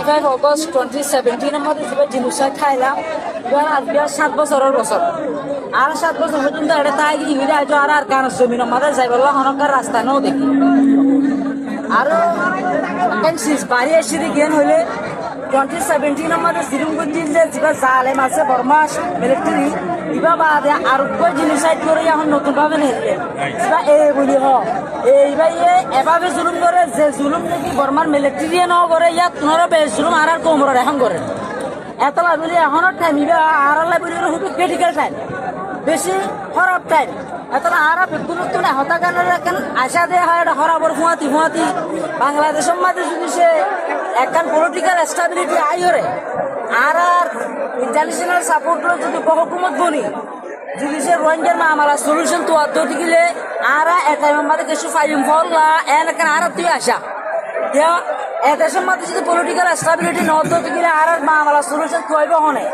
25 August 2017 মধ্যে যে genocide খাইলাম এবার আজকে 7 বছরের বছর আর 7 বছর পর্যন্ত এটা তাই ইংরেজি আজ আর কারণ জমিন মধ্যে যাইবল্লা হনকার রাস্তা নও দেখি আর কেনসিস বাড়ি এসে জ্ঞান হইলে 2017 মধ্যে শ্রীরঙ্গঞ্জি যে যা জালেম আছে বর্মাস মিলিটারি ইবা বাদে আর কই জিনোসাইড করে এখন নতুনভাবে নেলে ইবা এই বলি হ এইবাই এভাবে জুলুম করে যে জুলুম নাকি বর্মার মিলিটারি ন করে ইয়াত নরা বেশ জুলুম আর কোমর এখন করে এতলা বলি এখনের টাইম ইবা আর বলি হুটু ক্রিটিক্যাল টাইম বেশি খারাপ টাইম এতলা আর বিপুলত্ব না হতাকানের এখন আশা দেয়া হয় এটা হরাবর ফুয়াতি ফুয়াতি বাংলাদেশের মাঝে যদি সে একখান পলিটিক্যাল স্টেবিলিটি আইরে আর ইন্টারন্যাশনাল সাপোর্ট যদি হুকুমত বনি যদি সে রোহিঙ্গার মামলা সলিউশন তো অদ্যতি গেলে আর এটাই মাঝে কিছু ফাইলিং ফললা এখানে আর তুই আসা এদেশের মধ্যে যদি পলিটিক্যাল স্টেবিলিটি ন অদ্যতি গেলে আর মামলা সলিউশন তুইব হনে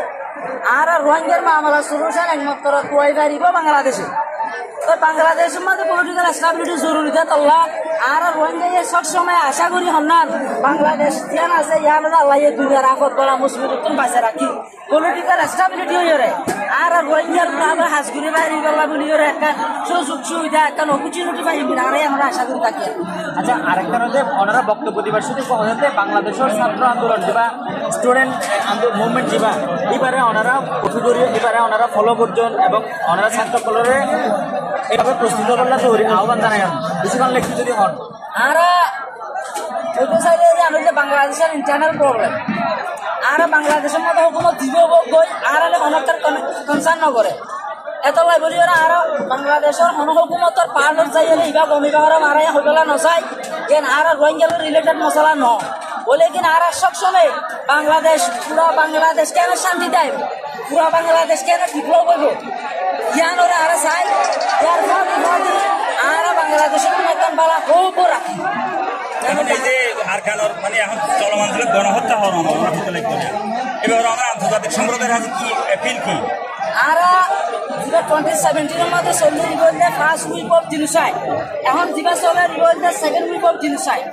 আর রোহিঙ্গার মামলা সলিউশন একমাত্র তুই পারিব বাংলাদেশে তো বাংলাদেশের মধ্যে পলিটিক্যাল স্টেবিলিটি জরুরি তাল্লা আর রোহিঙ্গা সব সময় আশা করি হন্নান বাংলাদেশ ইয়ান আছে ইয়ান আল্লাহ দুনিয়ার আফত বলা মুসলিম বাঁচে রাখি পলিটিক্যাল স্টেবিলিটি হয়ে আর রোহিঙ্গার আমরা হাজগুড়ি বাইরে গলা বলি একটা সুযোগ সুবিধা একটা অপরচুনিটি পাই আর আমরা আশা করি থাকি। আচ্ছা আরেকটা হচ্ছে ওনারা বক্তব্য দিবার শুধু হতে বাংলাদেশের ছাত্র আন্দোলন যা স্টুডেন্ট মুভমেন্ট যা এবারে ওনারা কঠোর এবারে ওনারা ফলো করছেন এবং ওনারা ছাত্র ফলরে এইভাবে প্রস্তুত করলে তৈরি আহ্বান জানাই বেশিক্ষণ লেখি যদি হন আর চাইলে যে আমি যে বাংলাদেশের ইন্টারনাল প্রবলেম আর বাংলাদেশের মধ্যে হুকুমত দিব গই আর অনেকটার কনসার্ন নকরে এতলাই বলি আর বাংলাদেশের হুকুমতর পার্টর চাইলে ইবা ভূমিকা মারাই হইবেলা নচাই কেন আর রোহিঙ্গার রিলেটেড মশলা ন বলে কিন আর সবসময় বাংলাদেশ পুরা বাংলাদেশ কেন শান্তি দেয় পুরা বাংলাদেশ কেন বিপ্লব হইব জ্ঞান ওরা আর চাই আর বাংলাদেশের একদম বালা হোক রাখি মানে এখন চলমান গণহত্যা হওয়ার এবার আমরা আন্তর্জাতিক সম্প্রদায়ের হাতে কি অ্যাপিল কি আর 2017 মধ্যে চললে রিভোল্টে ফার্স্ট উইক অফ জিনোসাইড এখন যা চলে রিভোল্টে second week of genocide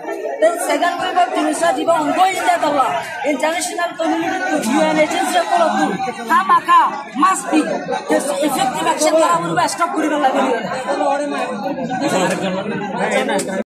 second week of genocide যা অঙ্গই ইন্ডিয়া তলা ইন্টারন্যাশনাল কমিউনিটি ইউএন এজেন্সি কোনো হামাকা মাস্ট বি ইফেক্টিভ অ্যাকশন করা বলবে স্টপ করিবার লাগে।